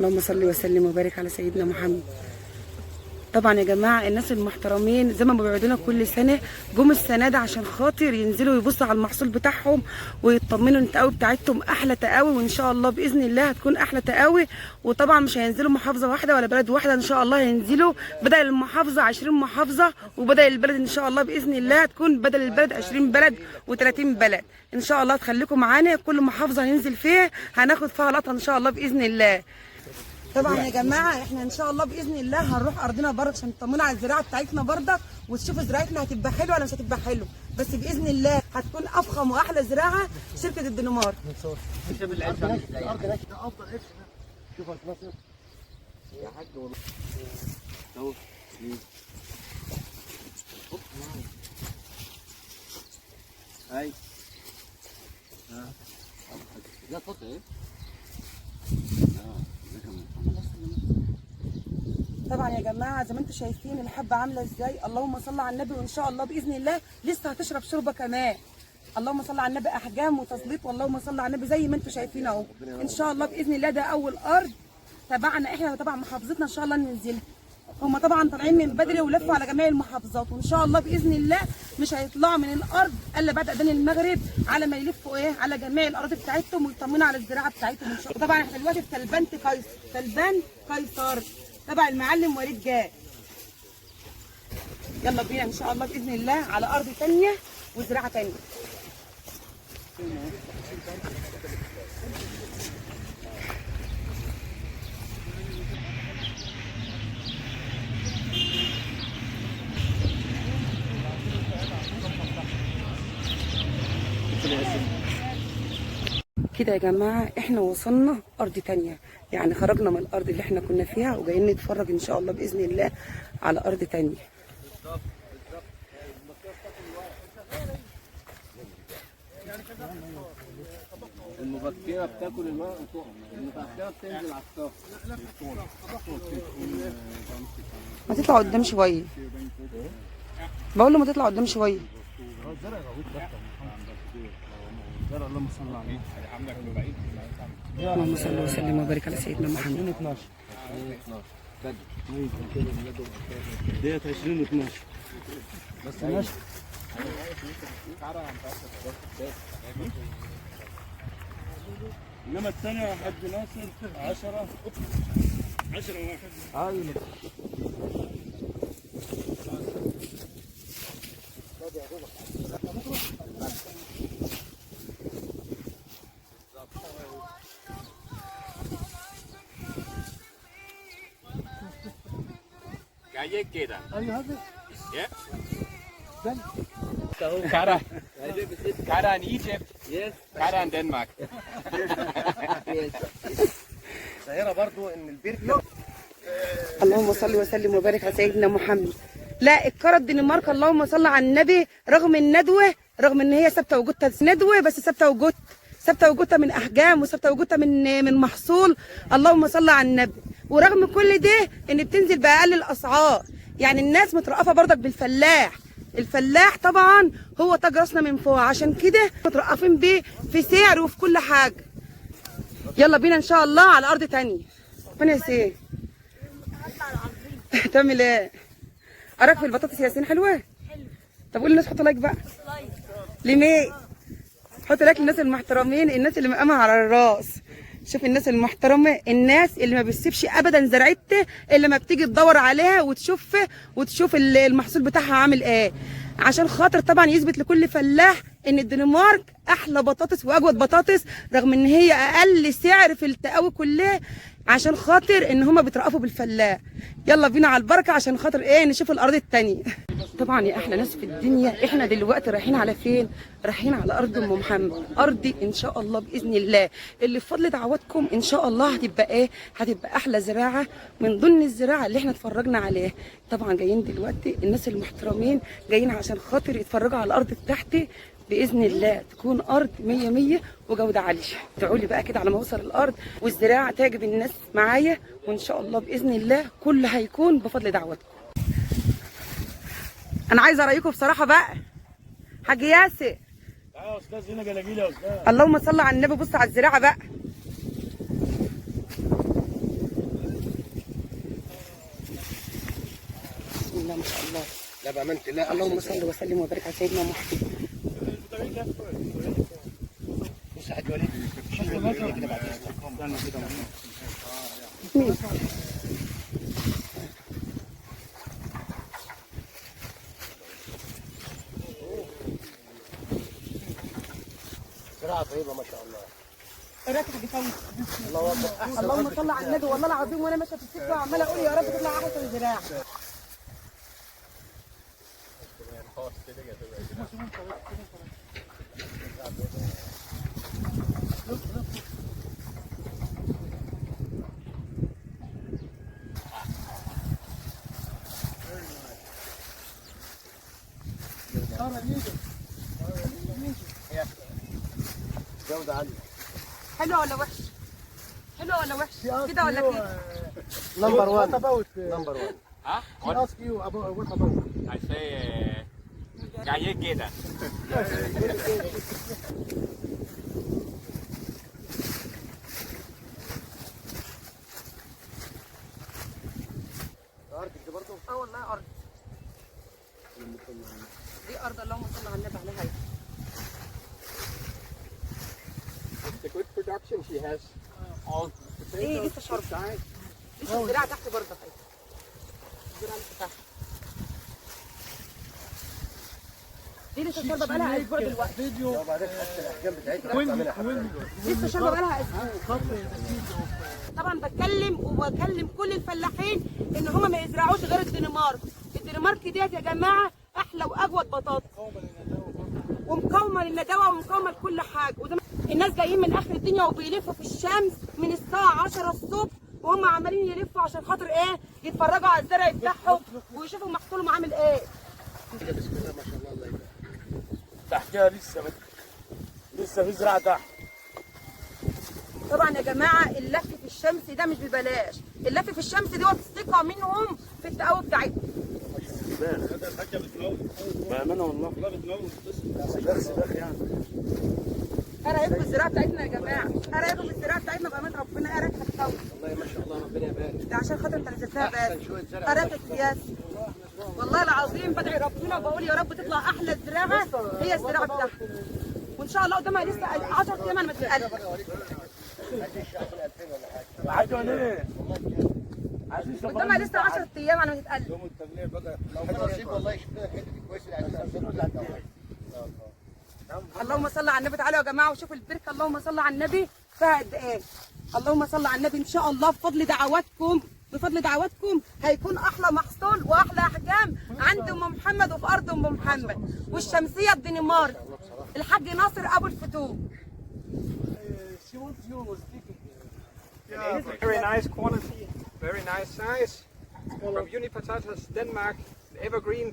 اللهم صل وسلم وبارك على سيدنا محمد. طبعا يا جماعه الناس المحترمين زي ما بيوعدونا كل سنه جم السنه دي عشان خاطر ينزلوا يبصوا على المحصول بتاعهم ويطمنوا ان التقاوي بتاعتهم احلى تقاوي، وان شاء الله باذن الله هتكون احلى تقاوي. وطبعا مش هينزلوا محافظه واحده ولا بلد واحده، ان شاء الله هينزلوا بدل المحافظه 20 محافظه، وبدل البلد ان شاء الله باذن الله هتكون بدل البلد 20 بلد و30 بلد ان شاء الله. تخليكم معانا كل محافظه هننزل فيها هناخد فيها لقطه ان شاء الله باذن الله. طبعا يا جماعه احنا ان شاء الله باذن الله هنروح ارضنا برضه عشان نطمنا على الزراعه بتاعتنا برضك، وتشوفوا زراعتنا هتبقى حلوه ولا مش هتبقى حلوه، بس باذن الله هتكون افخم واحلى زراعه شركه الدنمارك. الارض هناك افضل قرش. شوف الفلوس يا حاج والله اهو. هاي ده فوت ايه. طبعا يا جماعه زي ما انتم شايفين الحبه عامله ازاي، اللهم صل على النبي. وان شاء الله باذن الله لسه هتشرب شوربه كمان، اللهم صل على النبي، احجام وتسليط، واللهم صل على النبي زي ما انتم شايفين اهو. ان شاء الله باذن الله ده اول ارض تبعنا احنا وتبع محافظتنا ان شاء الله ننزل. هم طبعا طالعين من بدري ولفوا على جميع المحافظات، وان شاء الله باذن الله مش هيطلعوا من الارض الا بعد اذان المغرب على ما يلفوا على جميع الاراضي بتاعتهم ويطمنوا على الزراعه بتاعتهم ان شاء الله. طبعا احنا دلوقتي في تلبان قيصر تبع المعلم وليد جاد. يلا بينا ان شاء الله باذن الله على ارض ثانيه وزراعه ثانيه. كده يا جماعه احنا وصلنا ارض تانية، يعني خرجنا من الارض اللي احنا كنا فيها وجايين نتفرج ان شاء الله باذن الله على ارض تانية. المبكره بتاكل الورق وتقع، المبكره بتنزل على الطاق. ما تطلع قدام شويه، بقول له ما تطلع قدام شويه. اللهم صل على النبي. اللهم صل وسلم وبارك على سيدنا محمد. 2012 ديت 2012 بس ماشي. انما الثانيه يا حاج ناصر 10 واحد. Kayak kita. ايوه هذا Yeah. ده Kara in Egypt. يس Kara in Denmark. ظاهره برضو ان البركه. اللهم صل وسلم وبارك على سيدنا محمد. لا الكره الدنمارك اللهم صل على النبي، رغم الندوه، رغم ان هي ثابته وجودها ندوه، بس ثابته وجودها من احجام وثابته وجودها من محصول. اللهم صل على النبي. ورغم كل ده ان بتنزل باقل الاسعار، يعني الناس مترقفه برضك بالفلاح. الفلاح طبعا هو تاج راسنا من فوق، عشان كده مترقفين بيه في سعر وفي كل حاجه. يلا بينا ان شاء الله على ارض تانية. فين يا سيدي؟ تعمل ايه؟ اراك في البطاطس يا ياسين حلوه؟ حلوه. طب قول للناس حطوا لايك بقى. لايك. لمين؟ حط لايك للناس المحترمين، الناس اللي مقامها على الراس. شوف الناس المحترمه، الناس اللي ما بتسيبش ابدا زرعته الا لما بتيجي تدور عليها وتشوف المحصول بتاعها عامل ايه، عشان خاطر طبعا يثبت لكل فلاح ان الدنمارك احلى بطاطس واجود بطاطس، رغم ان هي اقل سعر في التقاوي كلها، عشان خاطر ان هما بيترقفوا بالفلاح. يلا بينا على البركه عشان خاطر نشوف الارض التانية. طبعا يا احلى ناس في الدنيا، احنا دلوقتي رايحين على فين؟ رايحين على ارض ام محمد، ارضي ان شاء الله باذن الله اللي بفضل دعواتكم ان شاء الله هتبقى هتبقى احلى زراعه من ضمن الزراعه اللي احنا اتفرجنا عليها. طبعا جايين دلوقتي الناس المحترمين جايين عشان خاطر يتفرجوا على الارض بتاعتي باذن الله تكون ارض 100 100 وجوده عاليه. ادعوا لي بقى كده على ما اوصل الارض والزراعه تعجب الناس معايا، وان شاء الله باذن الله كله هيكون بفضل دعواتكم. انا عايزه رايكم بصراحه بقى. حاج ياسر يا استاذ هنا جلاجيل يا استاذ. اللهم صل على النبي. بص على الزراعه بقى. الله ما شاء الله. لا بامانه الله. اللهم صل وسلم وبارك على سيدنا محمد. بص يا حاج وليد كده بعد مين؟ زراعه طيبه ما شاء الله. راكب بيفوت. الله اكبر. اللهم صل على النبي، والله العظيم وانا ماشيه في السكه وعماله اقول يا رب تطلع احسن زراعه. جوده عاليه. حلو ولا وحش؟ حلو ولا وحش؟ كده ولا كده؟ نمبر 1. نمبر 1. Huh? She asked you about what about? I say, gaya queda. ارض دي برضه. اه والله ارض. دي ارض اللهم صل على النبي عليها. The good production she has. All ايه لسه شرب. لسه الزراعه تحت برضه. الزراعه لسه تحت. دي لسه شاربه بقالها اسبوع دلوقتي. وبعدين حتى الاحجام بتاعتها لسه شاربه بقالها اسبوع. طبعا بكلم كل الفلاحين ان هم ما يزرعوش غير الدنمارك. الدنمارك ديت يا جماعه احلى واجود بطاطس. ومقاومه للندوه ومقاومه لكل حاجه. الناس جايين من اخر الدنيا وبيلفوا في الشمس من الساعه 10 الصبح وهم عمالين يلفوا عشان خاطر ايه؟ يتفرجوا على الزرع بتاعهم ويشوفوا محصولهم عامل ايه. بسم الله ما شاء الله. الله يبارك. تحتها لسه في زراعة تحت. طبعا يا جماعه اللف في الشمس ده مش ببلاش. اللف في الشمس دي ثقه منهم في التقوى بتاعتهم. بأمانة والله. سباخ يعني. ايه رايكم في الزراعه بتاعتنا يا جماعه؟ ايه رايكم في الزراعه بتاعتنا بامانه ربنا؟ ايه رايك في التقوى؟ والله ما شاء الله ربنا يبارك. ده عشان خاطر انت نزلتها بس. احسن شويه زرع. ايه رايك في السياسه؟ والله العظيم بدعي ربنا وبقول يا رب تطلع احلى زراعه هي الزراعه بتاعتنا. وان شاء الله قدامها لسه 10 ايام على ما تتقلب. عايزة ليه؟ قدامها لسه 10 ايام على ما تتقلب. لو نصيب والله يشوف لنا الحته دي كويسه يعني. اللهم صل على النبي. تعالوا يا جماعه وشوفوا البركه اللهم صل على النبي فيها قد ايه. اللهم صل على النبي. ان شاء الله بفضل دعواتكم هيكون احلى محصول واحلى احجام عند ام محمد وفي ارض ام محمد. والشمسيه الدنمارك الحاج ناصر ابو الفتوح. She wants you was speaking. It is a very nice quality, very nice size. From Unipatatas, Denmark, evergreen,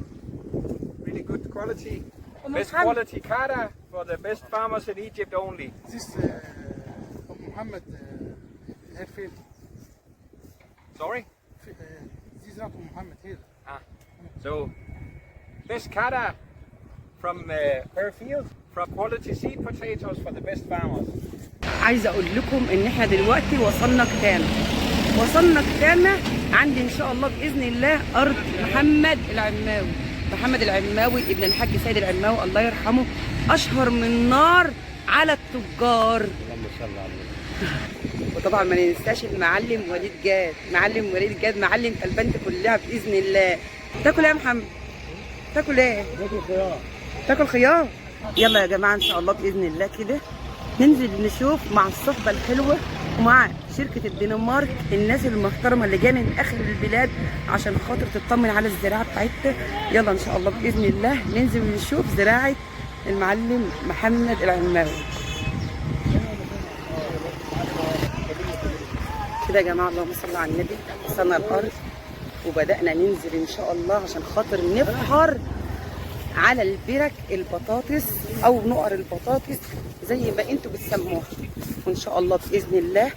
really good quality. Best quality Kada for the best farmers in Egypt only. This Muhammad her field. Sorry? This is not Muhammad here. So, best Kada from her field, from quality seed potatoes for the best farmers. عايزه اقول لكم ان احنا دلوقتي وصلنا كتامه عند ان شاء الله باذن الله ارض محمد العماوي ابن الحاج سيد العماوي الله يرحمه، اشهر من نار على التجار. اللهم صل على النبي. وطبعا ما ننساش المعلم وليد جاد معلم البنت كلها باذن الله. تاكل ايه يا محمد؟ تاكل ايه؟ تاكل خيار. يلا يا جماعه ان شاء الله باذن الله كده ننزل نشوف مع الصحبه الحلوه ومع شركه الدنمارك الناس المحترمه اللي جايه من اخر البلاد عشان خاطر تطمن على الزراعه بتاعتها. يلا ان شاء الله باذن الله ننزل نشوف زراعه المعلم محمد العماوي. كده يا جماعه اللهم صل على النبي. وصلنا الارض وبدانا ننزل ان شاء الله عشان خاطر نفحر على البرك البطاطس او نقر البطاطس زي ما انتوا بتسموها. وان شاء الله باذن الله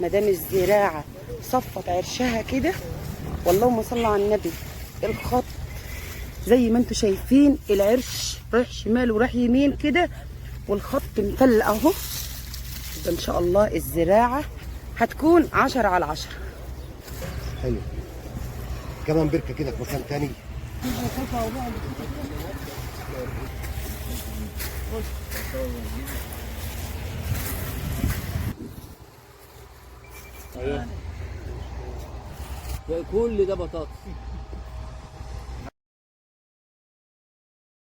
ما دام الزراعه صفت عرشها كده واللهم صل على النبي الخط زي ما انتوا شايفين العرش رايح شمال ورايح يمين كده والخط مفلق اهو. ان شاء الله الزراعه هتكون 10 على 10. حلو كمان بركه كده في مكان تاني. كل ده بطاطس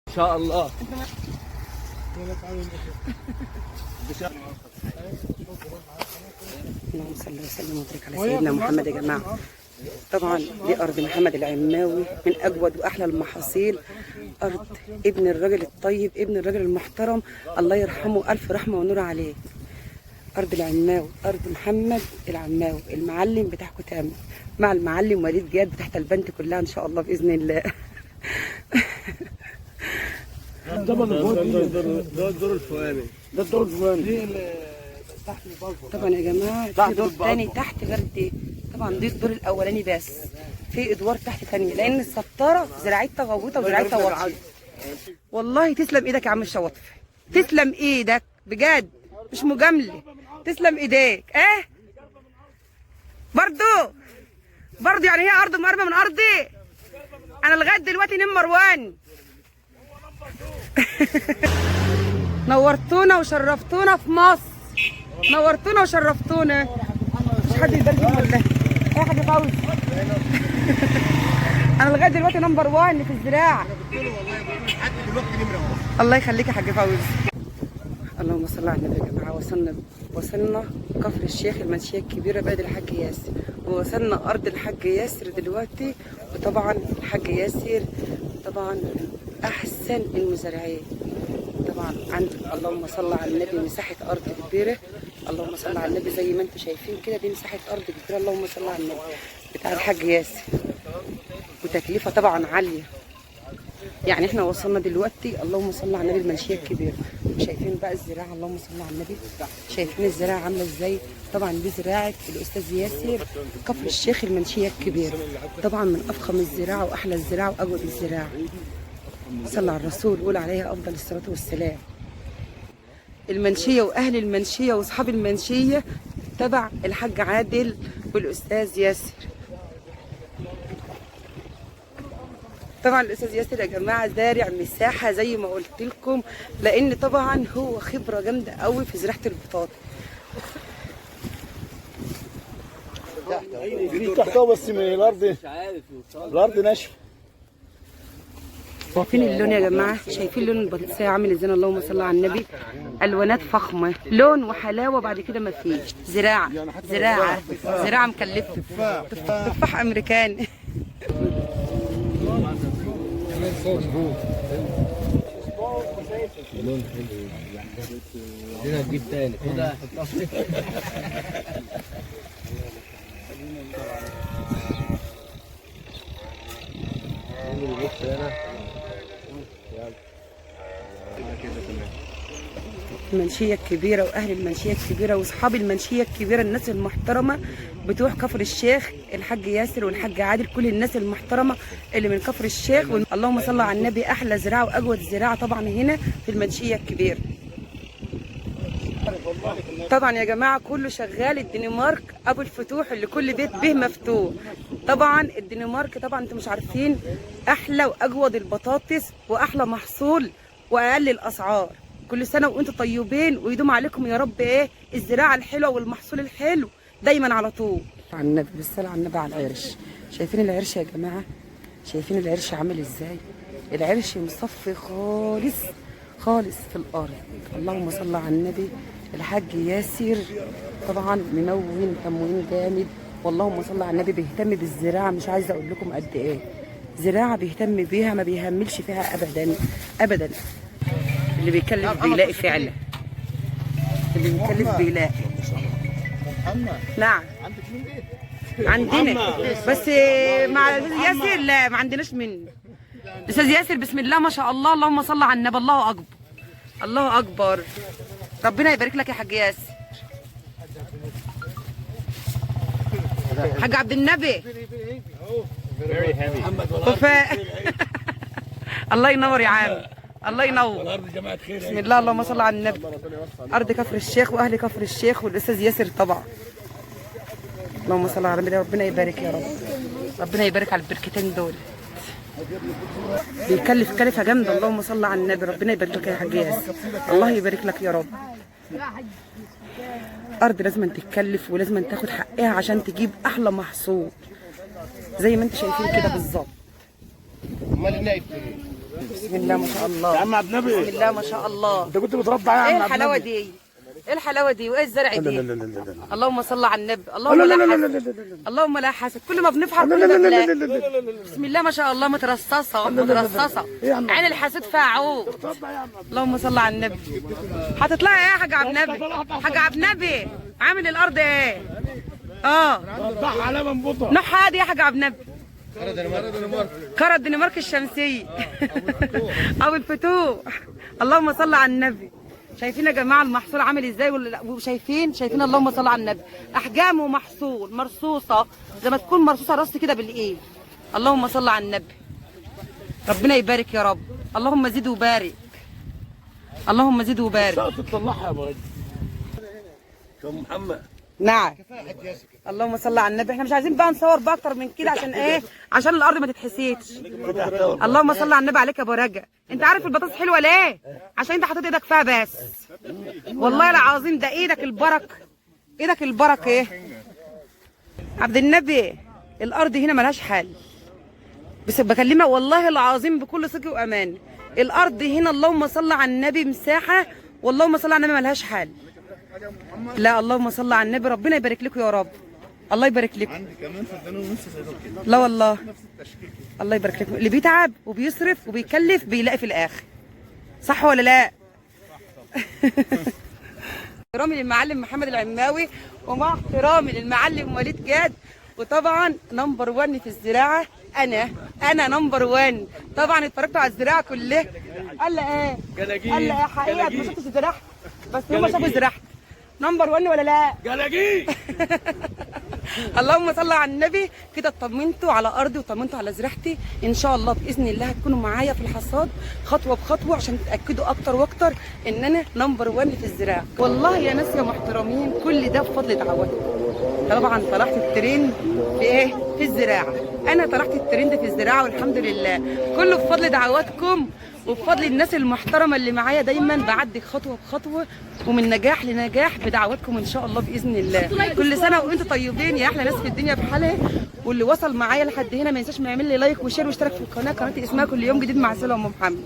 ان شاء الله. اللهم صل وسلم وبارك على سيدنا محمد. يا جماعه طبعا دي ارض محمد العماوي، من اجود واحلى المحاصيل، ارض ابن الراجل الطيب، ابن الراجل المحترم، الله يرحمه الف رحمه ونور عليه. ارض العماوي، ارض محمد العماوي المعلم بتاعكم تامر، مع المعلم وليد جاد تحت البنت كلها ان شاء الله باذن الله. ده الدور الفوقاني. ده الدور الفلاني تحت البلبل. طبعا يا جماعه في دور تاني تحت غير دي، طبعا دي الدور الاولاني بس، في ادوار تحت تانية لان السطاره زراعتها غويطه وزراعتها واطيه. والله تسلم ايدك يا عم الشواطف، تسلم ايدك بجد مش مجامله، تسلم ايديك. برضو يعني هي ارض مقربه من ارضي؟ انا لغايه دلوقتي نمبر 1. نورتونا وشرفتونا في مصر، نورتونا وشرفتونا. مش حد يبارك فيهم ولا ايه يا حاج فوزي؟ انا لغايه دلوقتي نمبر 1 في الزراعه. الله يخليك يا حاج فوزي. اللهم صل على النبي. يا جماعه وصلنا كفر الشيخ المنشيه الكبيره بلد الحاج ياسر، ووصلنا ارض الحاج ياسر دلوقتي. وطبعا الحاج ياسر طبعا احسن المزارعين طبعا عنده. اللهم صل على النبي، مساحه ارض كبيره، اللهم صل على النبي زي ما انتم شايفين كده، دي مساحه ارض كبيره اللهم صل على النبي بتاع الحاج ياسر، وتكلفه طبعا عاليه. يعني احنا وصلنا دلوقتي اللهم صل على النبي المنشيه الكبيره، شايفين بقى الزراعه اللهم صل على النبي، شايفين الزراعه عامله ازاي. طبعا دي زراعه الاستاذ ياسر كفر الشيخ المنشيه الكبيره، طبعا من افخم الزراعه واحلى الزراعه واجود الزراعه. صلى على الرسول قول عليها افضل الصلاه والسلام. المنشيه واهل المنشيه واصحاب المنشيه تبع الحاج عادل والاستاذ ياسر. طبعا الاستاذ ياسر يا جماعه زارع مساحه زي ما قلت لكم، لان طبعا هو خبره جامده قوي في زراعه البطاطا. دي تحتها بس من الارض ناشفه. شايفين اللون يا جماعه؟ شايفين لون البطاطسيه عامل ازاي؟ اللهم صل على النبي، الوانات فخمه، لون وحلاوه. بعد كده ما فيش زراعه زراعه مكلفه، تفاح امريكاني. هنا تجيب تاني كده. المنشيه الكبيره واهل المنشيه الكبيره واصحاب المنشيه الكبيره، الناس المحترمه بتوع كفر الشيخ، الحاج ياسر والحاج عادل، كل الناس المحترمه اللي من كفر الشيخ. اللهم صل على النبي، احلى زراعه واجود زراعه طبعا هنا في المنشيه الكبيره. طبعا يا جماعه كله شغال الدنمارك ابو الفتوح اللي كل بيت به مفتوح. طبعا الدنمارك طبعا انتم مش عارفين احلى واجود البطاطس واحلى محصول واقل الاسعار. كل سنه وانتم طيبين ويدوم عليكم يا رب الزراعه الحلوه والمحصول الحلو دايما على طول. على النبي بالصلاه على النبي على العرش. شايفين العرش يا جماعه؟ شايفين العرش عامل ازاي؟ العرش مصفي خالص خالص في الارض. اللهم صل على النبي. الحاج ياسر طبعا ممون تموين جامد، واللهم صل على النبي بيهتم بالزراعه، مش عايزه اقول لكم قد ايه زراعه بيهتم بيها، ما بيهملش فيها ابدا ابدا. اللي بيكلف بيلاقي فعلا، اللي بيكلف بيلاقي. نعم عندنا، بس مع ياسر لا ما عندناش منه. الاستاذ ياسر بسم الله ما شاء الله، اللهم صل على النبي، الله اكبر الله اكبر. ربنا يبارك لك يا حاج ياسر. حاج عبد النبي الله ينور يا عم، الله ينور. بسم الله اللهم صل على النبي. ارض كفر الشيخ واهل كفر الشيخ والاستاذ ياسر طبعا. اللهم صل على النبي، ربنا يبارك يا رب. ربنا يبارك على البركتين دول. بيكلف كلفه جامده. اللهم صل على النبي. ربنا يبارك لك يا حاج ياسر. الله يبارك لك يا رب. ارض لازم تتكلف ولازم تاخد حقها عشان تجيب احلى محصول زي ما انتم شايفين كده بالظبط. بسم الله ما شاء الله. يا عم عبد النبي، بسم الله ما شاء الله. انت كنت بتربى يا عم ايه عبد الحلاوه النبي؟ دي؟ ايه الحلاوه دي وايه الزرع لا دي؟ لا لا لا لا لا. اللهم صل على النبي. اللهم لا لا لا لا حسد. لا لا لا. اللهم لا حسد. كل ما بنفحر لا كل لا ما لا لا بنلاقي. لا لا لا. بسم الله ما شاء الله مترصصه لا لا لا لا. مترصصه. إيه يا عم؟ عين الحسود فيها عود. تربى يا عم. اللهم صل على النبي. هتطلعي ايه يا حاج عبد النبي؟ حاج عبد النبي عامل الارض ايه؟ ضح على منبوطه. نوعها دي يا حاج عبد النبي؟ كرة الدنمارك الشمسية أو الفتوح. اللهم صل على النبي. شايفين يا جماعة المحصول عامل ازاي وشايفين اللهم صل على النبي. أحجام ومحصول مرصوصة زي ما تكون مرصوصة رص كده بالإيد. اللهم صل على النبي. ربنا يبارك يا رب. اللهم زد وبارك. اللهم زد وبارك. تطلعها يا ابو شو محمد نعم. اللهم صل على النبي. احنا مش عايزين بقى نصور بقى اكتر من كده عشان ايه؟ عشان الارض ما تتحسدش. اللهم صل على النبي عليك يا ابو رجا. انت عارف البطاطس حلوه ليه؟ عشان انت حاطط ايدك فيها بس. والله العظيم ده ايدك البركه. ايدك البركه ايه؟ عبد النبي الارض هنا ملهاش حل. بس بكلمك والله العظيم بكل صدق وامان. الارض هنا اللهم صل على النبي مساحه واللهم صل على النبي ملهاش حل. لا اللهم صل على النبي. ربنا يبارك لكم يا رب. الله يبارك لكم. عندي كمان فدان ونص كده. لا والله الله يبارك لكم. اللي بيتعب وبيصرف وبيكلف بيلاقي في الاخر. صح ولا لا؟ احترامي للمعلم محمد العماوي ومع احترامي للمعلم وليد جاد. وطبعا نمبر 1 في الزراعه انا نمبر 1. طبعا اتفرجتوا على الزراعه كلها. قال ايه؟ قال ايه حقيقه ما شفتش زراعه بس هم شافوا زراعه. نمبر 1 ولا لا؟ جلاجي. اللهم صل على النبي. كده اطمنتوا على ارضي وطمنتوا على زراعتي. ان شاء الله باذن الله هتكونوا معايا في الحصاد خطوه بخطوه عشان تتاكدوا اكتر واكتر ان انا نمبر 1 في الزراعه. والله يا ناس يا محترمين كل ده بفضل دعواتكم. طبعا طلعت الترند في ايه؟ في الزراعه. انا طلعت الترند في الزراعه والحمد لله كله بفضل دعواتكم وبفضل الناس المحترمه اللي معايا. دايما بعدي خطوه بخطوه ومن نجاح لنجاح بدعواتكم ان شاء الله باذن الله. كل سنه وانتم طيبين يا احلى ناس في الدنيا بحالها. واللي وصل معايا لحد هنا ما ينساش ما يعمل لي لايك وشير واشترك في القناه. قناتي اسمها كل يوم جديد مع سلوى ام محمد.